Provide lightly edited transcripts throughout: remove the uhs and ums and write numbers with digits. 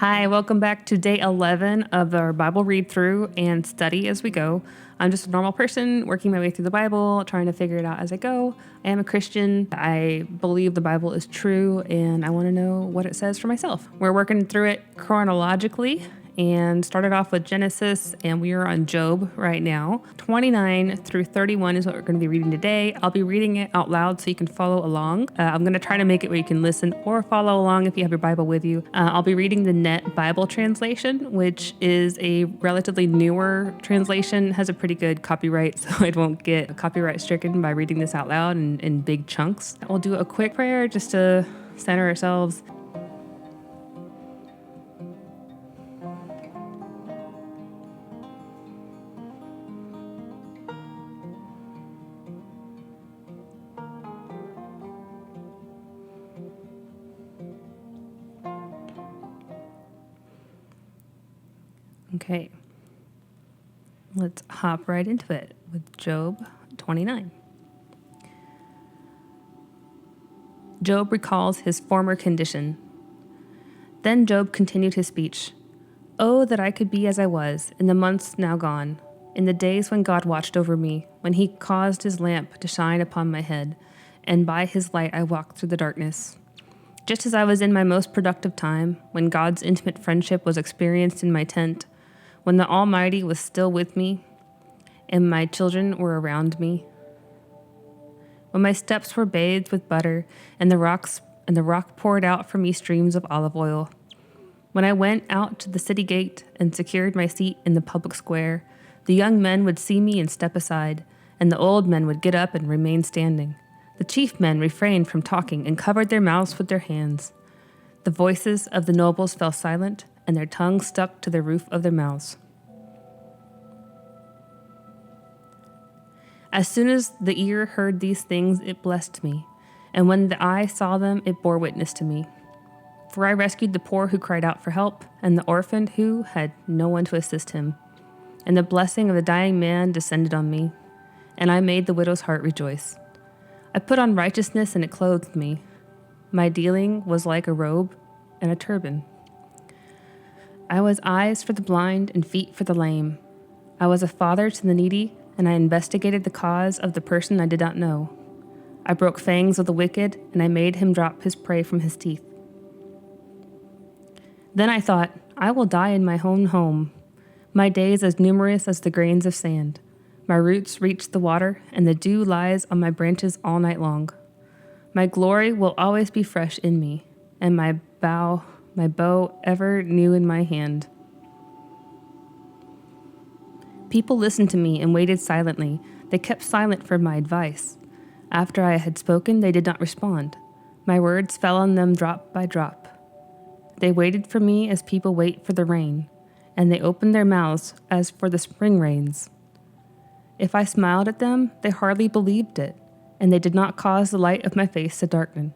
Hi, welcome back to day 11 of our Bible read through and study as we go. I'm just a normal person working my way through the Bible, trying to figure it out as I go. I am a Christian. I believe the Bible is true and I want to know what it says for myself. We're working through it chronologically and started off with Genesis, and we are on Job right now. 29 through 31 is what we're going to be reading today. I'll be reading it out loud so you can follow along. I'm going to try to make it where you can listen or follow along if you have your Bible with you. I'll be reading the Net Bible translation, which is a relatively newer translation, has a pretty good copyright, so I won't get copyright stricken by reading this out loud in big chunks. We'll do a quick prayer just to center ourselves. Okay, let's hop right into it with Job 29. Job recalls his former condition. Then Job continued his speech. Oh, that I could be as I was, in the months now gone, in the days when God watched over me, when he caused his lamp to shine upon my head, and by his light I walked through the darkness. Just as I was in my most productive time, when God's intimate friendship was experienced in my tent, when the Almighty was still with me, and my children were around me, when my steps were bathed with butter, and the rock poured out for me streams of olive oil, when I went out to the city gate and secured my seat in the public square, the young men would see me and step aside, and the old men would get up and remain standing. The chief men refrained from talking and covered their mouths with their hands. The voices of the nobles fell silent, and their tongues stuck to the roof of their mouths. As soon as the ear heard these things, it blessed me, and when the eye saw them, it bore witness to me. For I rescued the poor who cried out for help, and the orphan who had no one to assist him. And the blessing of the dying man descended on me, and I made the widow's heart rejoice. I put on righteousness, and it clothed me. My dealing was like a robe and a turban. I was eyes for the blind and feet for the lame. I was a father to the needy, and I investigated the cause of the person I did not know. I broke fangs of the wicked, and I made him drop his prey from his teeth. Then I thought, I will die in my own home, my days as numerous as the grains of sand. My roots reach the water, and the dew lies on my branches all night long. My glory will always be fresh in me, and my bow ever new in my hand. People listened to me and waited silently. They kept silent for my advice. After I had spoken, they did not respond. My words fell on them drop by drop. They waited for me as people wait for the rain, and they opened their mouths as for the spring rains. If I smiled at them, they hardly believed it, and they did not cause the light of my face to darken.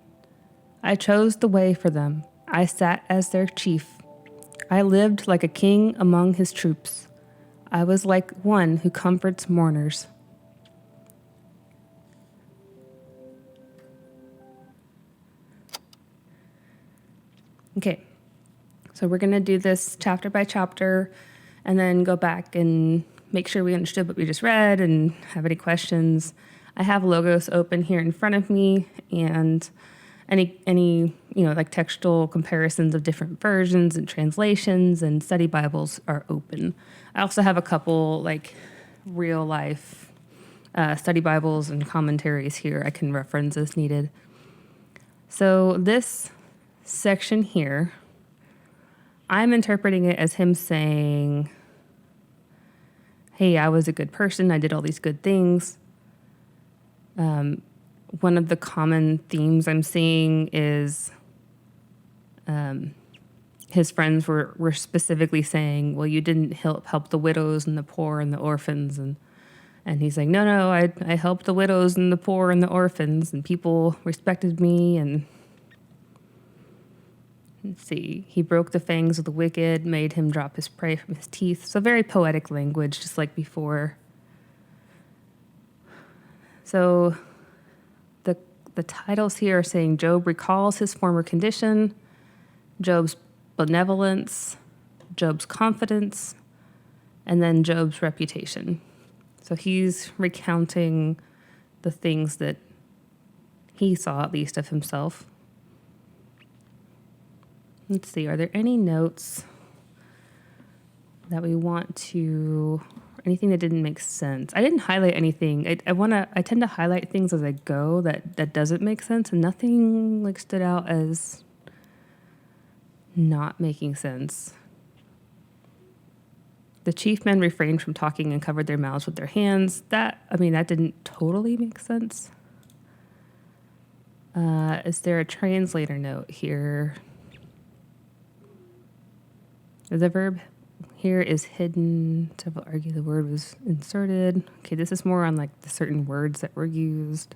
I chose the way for them. I sat as their chief. I lived like a king among his troops. I was like one who comforts mourners. Okay, so we're going to do this chapter by chapter and then go back and make sure we understood what we just read and have any questions. I have Logos open here in front of me, and any like textual comparisons of different versions and translations and study Bibles are open. I also have a couple like real life study Bibles and commentaries here I can reference as needed. So this section here, I'm interpreting it as him saying, hey, I was a good person. I did all these good things. One of the common themes I'm seeing is his friends were specifically saying, well, you didn't help the widows and the poor and the orphans. And he's like, no, I helped the widows and the poor and the orphans, and people respected me. And let's see, he broke the fangs of the wicked, made him drop his prey from his teeth. So very poetic language, just like before. So the titles here are saying Job recalls his former condition. Job's benevolence, Job's confidence, and then Job's reputation. So he's recounting the things that he saw, at least, of himself. Let's see, are there any notes that we want to, anything that didn't make sense? I didn't highlight anything. I tend to highlight things as I go that doesn't make sense, and nothing like stood out as not making sense. The chief men refrained from talking and covered their mouths with their hands. That didn't totally make sense. Is there a translator note here? The verb here is hidden. Several argue the word was inserted. Okay, this is more on like the certain words that were used.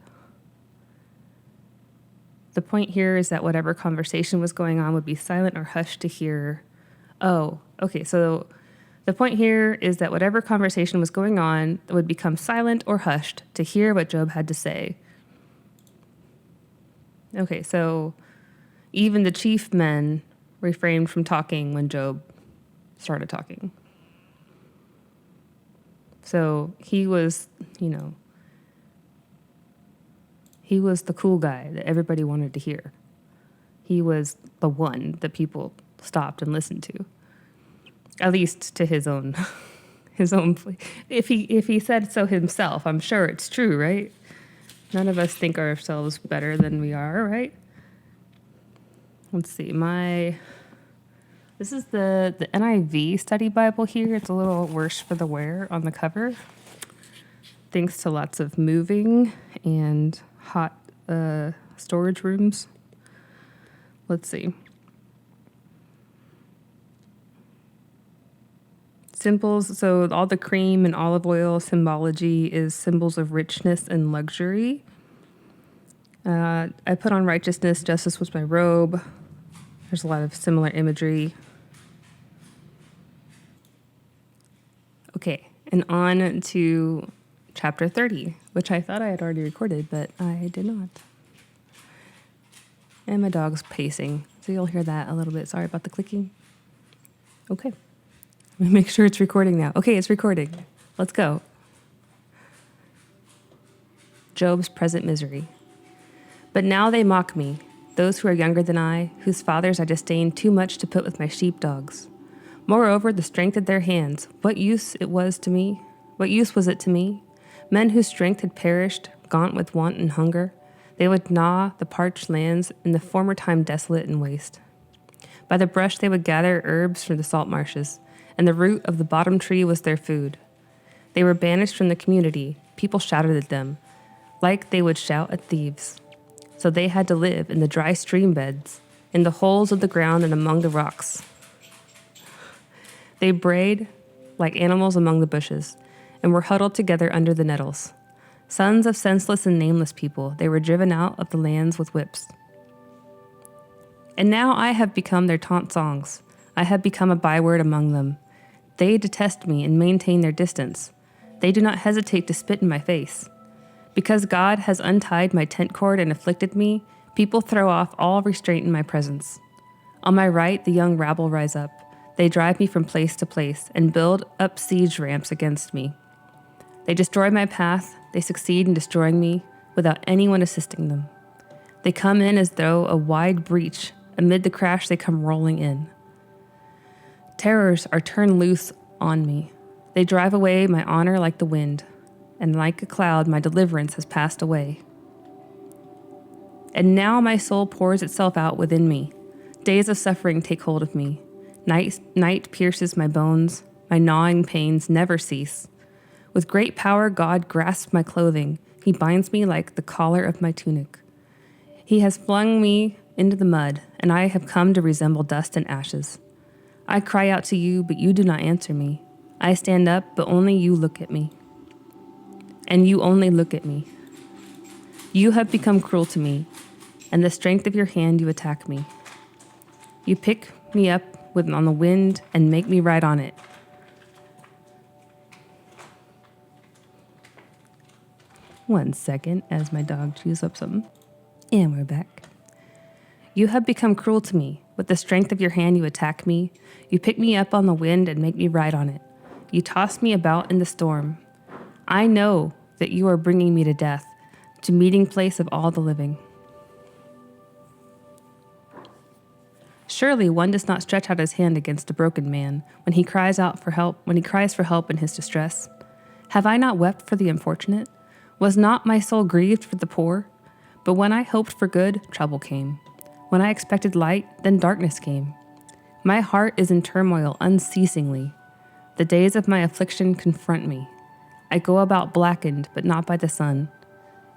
The point here is that whatever conversation was going on would be silent or hushed to hear. Oh, okay, so the point here is that whatever conversation was going on would become silent or hushed to hear what Job had to say. Okay, so even the chief men refrained from talking when Job started talking. So he was, he was the cool guy that everybody wanted to hear. He was the one that people stopped and listened to, at least to his own, If he said so himself, I'm sure it's true, right? None of us think ourselves better than we are, right? Let's see, this is the NIV study Bible here. It's a little worse for the wear on the cover, thanks to lots of moving and hot storage rooms. Let's see. Symbols, so all the cream and olive oil symbology is symbols of richness and luxury. I put on righteousness, justice was my robe. There's a lot of similar imagery. Okay, and on to chapter 30, which I thought I had already recorded, but I did not. And my dog's pacing, so you'll hear that a little bit. Sorry about the clicking. Okay. Let me make sure it's recording now. Okay, it's recording. Let's go. Job's present misery. But now they mock me, those who are younger than I, whose fathers I disdained too much to put with my sheepdogs. Moreover, the strength of their hands, what use was it to me? Men whose strength had perished, gaunt with want and hunger, they would gnaw the parched lands in the former time desolate and waste. By the brush they would gather herbs from the salt marshes, and the root of the bottom tree was their food. They were banished from the community. People shouted at them, like they would shout at thieves. So they had to live in the dry stream beds, in the holes of the ground and among the rocks. They brayed like animals among the bushes, and were huddled together under the nettles. Sons of senseless and nameless people, they were driven out of the lands with whips. And now I have become their taunt songs. I have become a byword among them. They detest me and maintain their distance. They do not hesitate to spit in my face. Because God has untied my tent cord and afflicted me, people throw off all restraint in my presence. On my right, the young rabble rise up. They drive me from place to place and build up siege ramps against me. They destroy my path. They succeed in destroying me without anyone assisting them. They come in as though a wide breach. Amid the crash, they come rolling in. Terrors are turned loose on me. They drive away my honor like the wind, and like a cloud, my deliverance has passed away. And now my soul pours itself out within me. Days of suffering take hold of me. Night pierces my bones. My gnawing pains never cease. With great power, God grasps my clothing. He binds me like the collar of my tunic. He has flung me into the mud, and I have come to resemble dust and ashes. I cry out to you, but you do not answer me. I stand up, but only you look at me. And you only look at me. You have become cruel to me, and the strength of your hand you attack me. You pick me up on the wind and make me ride on it. One second as my dog chews up something. And we're back. You have become cruel to me. With the strength of your hand, you attack me. You pick me up on the wind and make me ride on it. You toss me about in the storm. I know that you are bringing me to death, to meeting place of all the living. Surely one does not stretch out his hand against a broken man when he cries for help in his distress. Have I not wept for the unfortunate? Was not my soul grieved for the poor? But when I hoped for good, trouble came. When I expected light, then darkness came. My heart is in turmoil unceasingly. The days of my affliction confront me. I go about blackened, but not by the sun.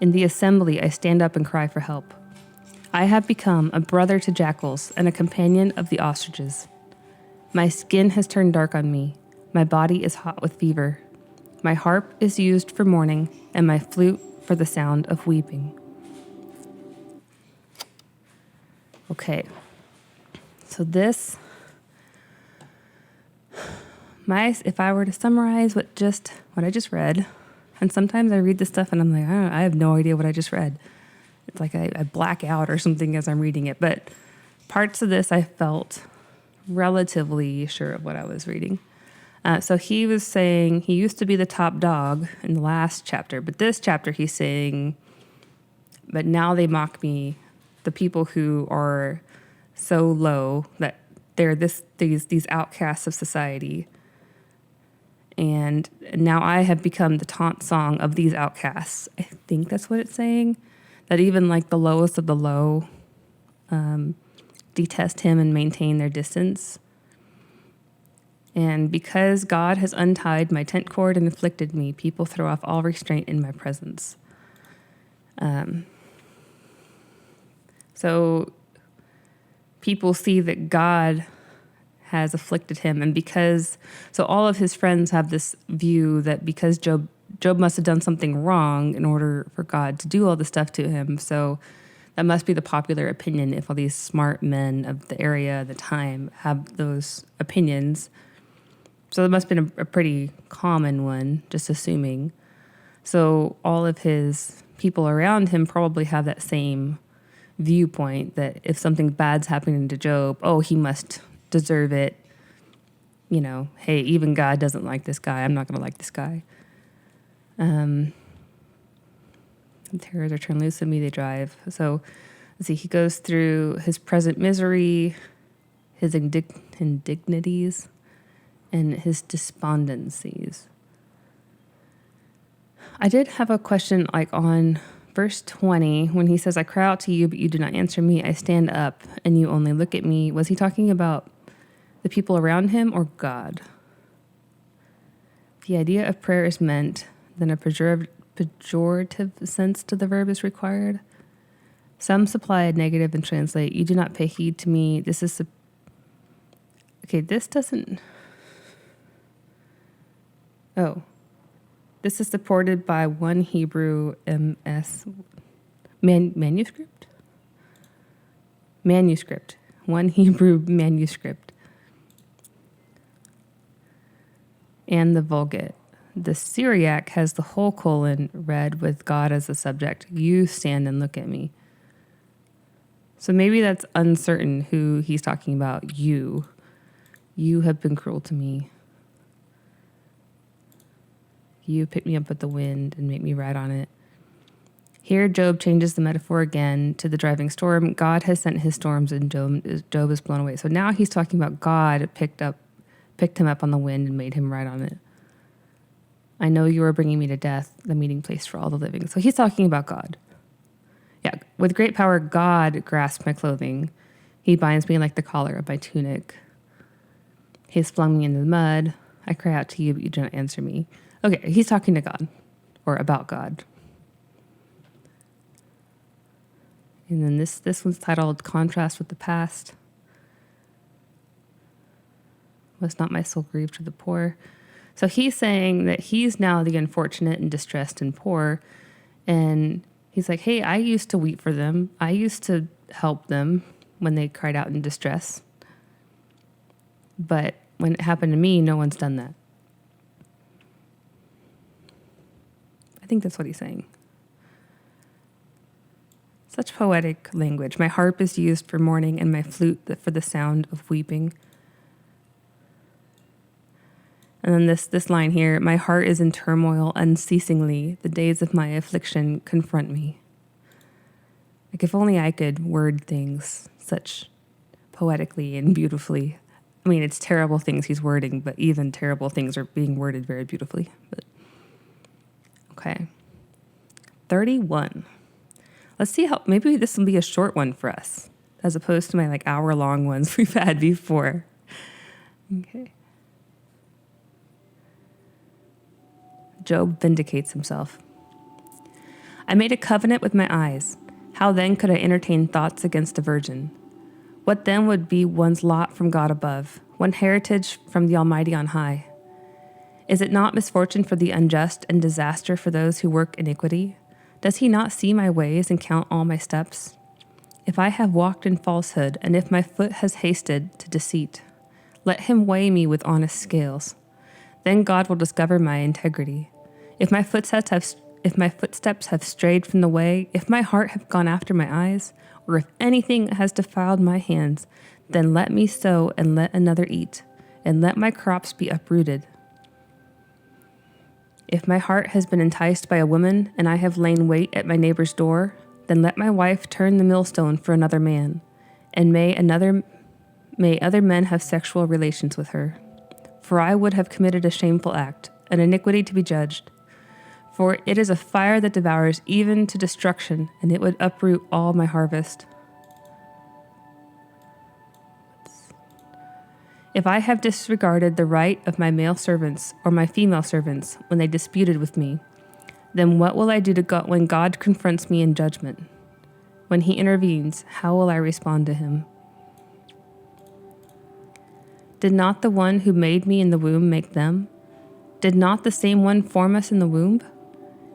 In the assembly, I stand up and cry for help. I have become a brother to jackals and a companion of the ostriches. My skin has turned dark on me. My body is hot with fever. My harp is used for mourning, and my flute for the sound of weeping. Okay, so this, if I were to summarize what I just read, and sometimes I read this stuff and I'm like, I have no idea what I just read. It's like I black out or something as I'm reading it, but parts of this I felt relatively sure of what I was reading. So he was saying he used to be the top dog in the last chapter, but this chapter he's saying, but now they mock me, the people who are so low that they're these outcasts of society. And now I have become the taunt song of these outcasts. I think that's what it's saying, that even like the lowest of the low detest him and maintain their distance. And because God has untied my tent cord and afflicted me, people throw off all restraint in my presence. So people see that God has afflicted him, and so all of his friends have this view that because Job must have done something wrong in order for God to do all this stuff to him. So that must be the popular opinion if all these smart men of the area at the time have those opinions. So it must have been a pretty common one, just assuming. So all of his people around him probably have that same viewpoint that if something bad's happening to Job, he must deserve it. Hey, even God doesn't like this guy. I'm not going to like this guy. Terrors are turned loose in me, they drive. So let's see, he goes through his present misery, his indignities, and his despondencies. I did have a question on verse 20, when he says, I cry out to you, but you do not answer me. I stand up and you only look at me. Was he talking about the people around him or God? The idea of prayer is meant, then a pejorative sense to the verb is required. Some supply a negative and translate, you do not pay heed to me. This is, this doesn't, this is supported by one Hebrew manuscript. One Hebrew manuscript. And the Vulgate. The Syriac has the whole colon read with God as the subject. You stand and look at me. So maybe that's uncertain who he's talking about. You. You have been cruel to me. You pick me up with the wind and make me ride on it. Here, Job changes the metaphor again to the driving storm. God has sent his storms and Job is blown away. So now he's talking about God picked him up on the wind and made him ride on it. I know you are bringing me to death, the meeting place for all the living. So he's talking about God. Yeah, with great power, God grasps my clothing. He binds me like the collar of my tunic. He has flung me into the mud. I cry out to you, but you do not answer me. Okay, he's talking to God, or about God. And then this one's titled Contrast with the Past. Was not my soul grieved for the poor? So he's saying that he's now the unfortunate and distressed and poor. And he's like, hey, I used to weep for them. I used to help them when they cried out in distress. But when it happened to me, no one's done that. I think that's what he's saying. Such poetic language. My harp is used for mourning and my flute for the sound of weeping. And then this line here, my heart is in turmoil unceasingly. The days of my affliction confront me. Like if only I could word things such poetically and beautifully. I mean, it's terrible things he's wording, but even terrible things are being worded very beautifully. But okay. 31. Let's see how, maybe this will be a short one for us, as opposed to my hour-long ones we've had before. Okay. Job vindicates himself. I made a covenant with my eyes. How then could I entertain thoughts against a virgin? What then would be one's lot from God above, one heritage from the Almighty on high? Is it not misfortune for the unjust and disaster for those who work iniquity? Does he not see my ways and count all my steps? If I have walked in falsehood, and if my foot has hasted to deceit, let him weigh me with honest scales. Then God will discover my integrity. If my footsteps have strayed from the way, if my heart have gone after my eyes, or if anything has defiled my hands, then let me sow and let another eat, and let my crops be uprooted. If my heart has been enticed by a woman, and I have lain wait at my neighbor's door, then let my wife turn the millstone for another man, and may other men have sexual relations with her. For I would have committed a shameful act, an iniquity to be judged. For it is a fire that devours even to destruction, and it would uproot all my harvest. If I have disregarded the right of my male servants or my female servants when they disputed with me, then what will I do to God when God confronts me in judgment? When he intervenes, how will I respond to him? Did not the one who made me in the womb make them? Did not the same one form us in the womb?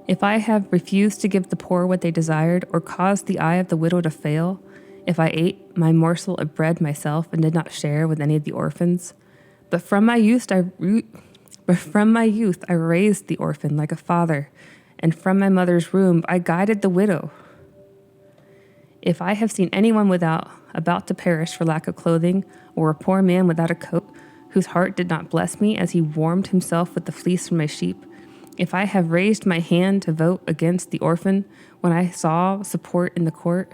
If I have refused to give the poor what they desired, or caused the eye of the widow to fail, if I ate my morsel of bread myself and did not share with any of the orphans, but from my youth I raised the orphan like a father, and from my mother's womb I guided the widow. If I have seen anyone about to perish for lack of clothing, or a poor man without a coat, whose heart did not bless me as he warmed himself with the fleece from my sheep, if I have raised my hand to vote against the orphan when I saw my support in the court,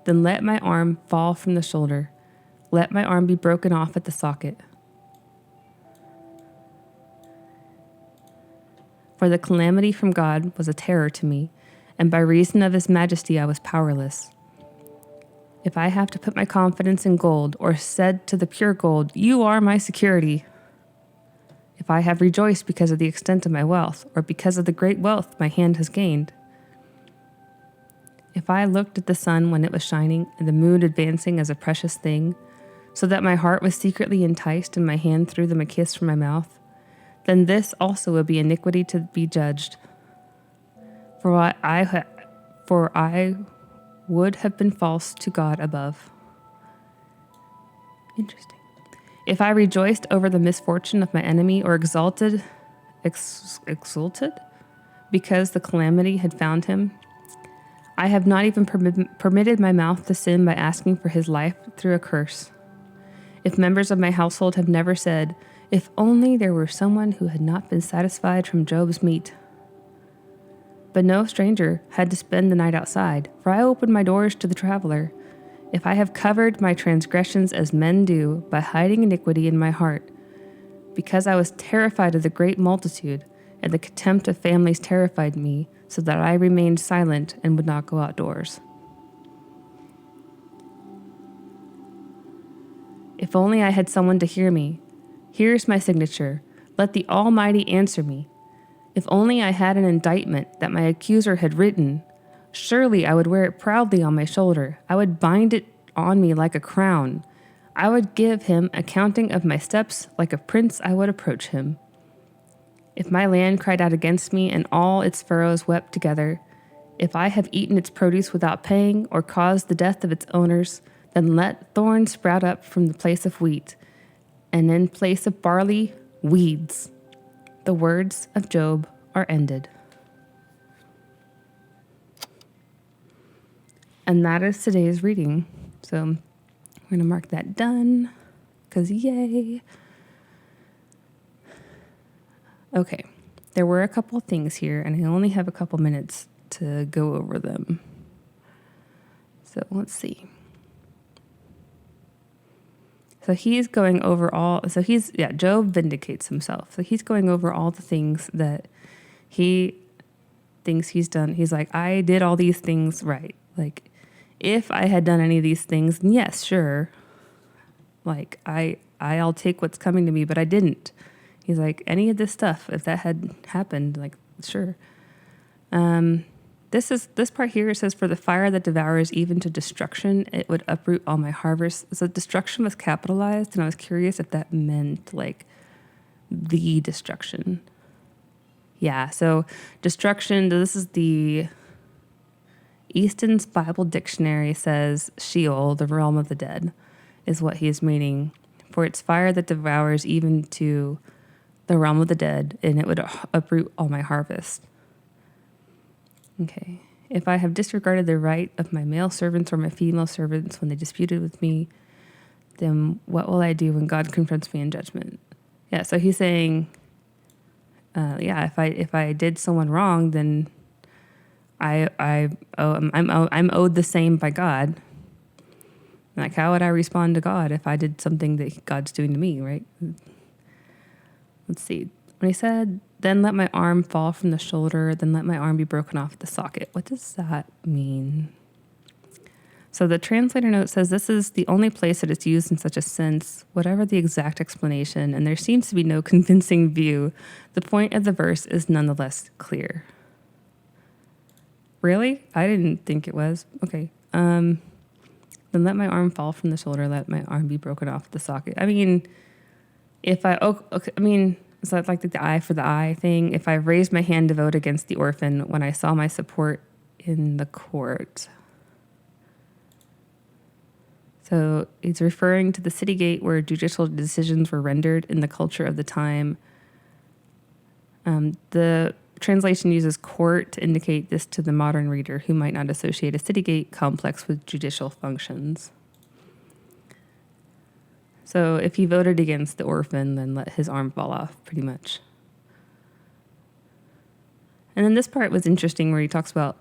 then let my arm fall from the shoulder. Let my arm be broken off at the socket. For the calamity from God was a terror to me, and by reason of his majesty I was powerless. If I have to put my confidence in gold, or said to the pure gold, you are my security, if I have rejoiced because of the extent of my wealth, or because of the great wealth my hand has gained, if I looked at the sun when it was shining, and the moon advancing as a precious thing, so that my heart was secretly enticed, and my hand threw them a kiss from my mouth, then this also will be iniquity to be judged. For I would have been false to God above. Interesting. If I rejoiced over the misfortune of my enemy, or exulted because the calamity had found him, I have not even permitted my mouth to sin by asking for his life through a curse. If members of my household have never said, if only there were someone who had not been satisfied from Job's meat. But no stranger had to spend the night outside, for I opened my doors to the traveler. If I have covered my transgressions as men do by hiding iniquity in my heart, because I was terrified of the great multitude, and the contempt of families terrified me, so that I remained silent and would not go outdoors. If only I had someone to hear me. Here's my signature. Let the Almighty answer me. If only I had an indictment that my accuser had written, surely I would wear it proudly on my shoulder. I would bind it on me like a crown. I would give him accounting of my steps. Like a prince I would approach him. If my land cried out against me, and all its furrows wept together, if I have eaten its produce without paying, or caused the death of its owners, then let thorns sprout up from the place of wheat, and in place of barley, weeds. The words of Job are ended. And that is today's reading. So I'm going to mark that done, because yay. Okay, there were a couple things here, and I only have a couple minutes to go over them. So let's see. So he's going over Job vindicates himself. So he's going over all the things that he thinks he's done. He's like, I did all these things right. Like, if I had done any of these things, then yes, sure. Like, I'll take what's coming to me, but I didn't. He's like, any of this stuff, if that had happened, like, sure. This part here, it says, for the fire that devours even to destruction, it would uproot all my harvest. So destruction was capitalized, and I was curious if that meant like the destruction. Yeah, so destruction, this is the Easton's Bible Dictionary says Sheol, the realm of the dead, is what he is meaning. For it's fire that devours even to the realm of the dead, and it would uproot all my harvest. Okay. If I have disregarded the right of my male servants or my female servants when they disputed with me, then what will I do when God confronts me in judgment? Yeah, so he's saying, if I did someone wrong, then I'm owed the same by God. Like, how would I respond to God if I did something that God's doing to me, right? Let's see. When he said, then let my arm fall from the shoulder, then let my arm be broken off at the socket. What does that mean? So the translator note says this is the only place that it's used in such a sense, whatever the exact explanation, and there seems to be no convincing view. The point of the verse is nonetheless clear. Really? I didn't think it was. Okay. Then let my arm fall from the shoulder, let my arm be broken off at the socket. I mean, it's like the eye for the eye thing. If I raised my hand to vote against the orphan when I saw my support in the court. So it's referring to the city gate where judicial decisions were rendered in the culture of the time. The translation uses court to indicate this to the modern reader who might not associate a city gate complex with judicial functions. So if he voted against the orphan, then let his arm fall off, pretty much. And then this part was interesting where he talks about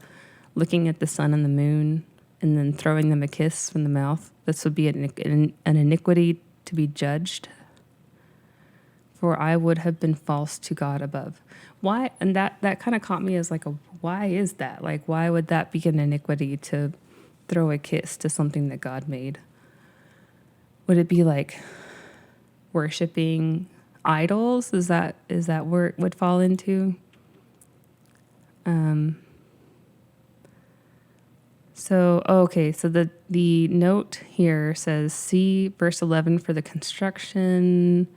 looking at the sun and the moon and then throwing them a kiss from the mouth. This would be an iniquity to be judged. For I would have been false to God above. Why? And that kind of caught me as like, why is that? Like, why would that be an iniquity to throw a kiss to something that God made? Would it be like worshiping idols? Is that where it would fall into? So the note here says, see verse 11 for the construction.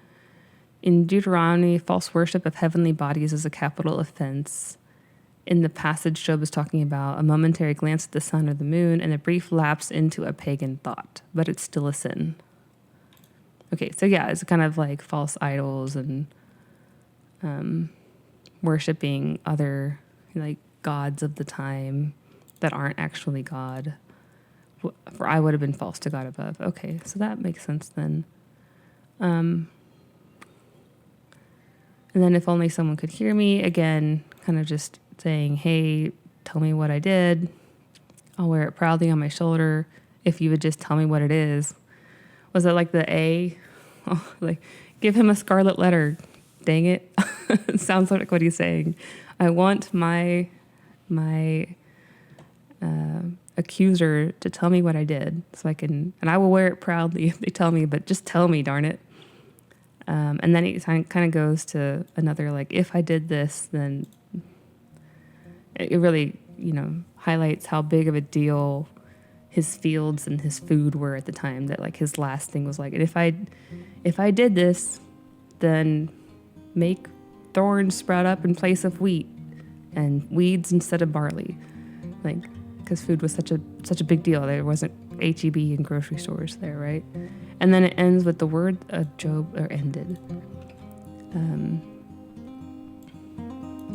In Deuteronomy, false worship of heavenly bodies is a capital offense. In the passage, Job is talking about a momentary glance at the sun or the moon and a brief lapse into a pagan thought, but it's still a sin. Okay, so yeah, it's kind of like false idols and worshiping other like gods of the time that aren't actually God. For I would have been false to God above. Okay, so that makes sense then. And then if only someone could hear me, again, kind of just saying, hey, tell me what I did. I'll wear it proudly on my shoulder if you would just tell me what it is. Was that like the A? Oh, like, give him a scarlet letter. Dang it. It sounds like what he's saying. I want my accuser to tell me what I did so I can, and I will wear it proudly if they tell me, but just tell me, darn it. And then it kind of goes to another, like, if I did this, then it really, highlights how big of a deal his fields and his food were at the time, that like his last thing was like, and if I did this, then make thorns sprout up in place of wheat and weeds instead of barley. Like, because food was such a big deal. There wasn't H-E-B and grocery stores there, right? And then it ends with the word of Job, or ended.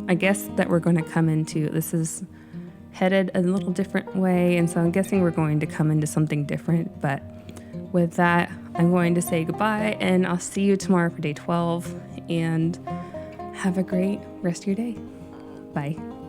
I guess that we're going to come into, this is headed a little different way, and so I'm guessing we're going to come into something different. But with that, I'm going to say goodbye, and I'll see you tomorrow for day 12, and have a great rest of your day. Bye.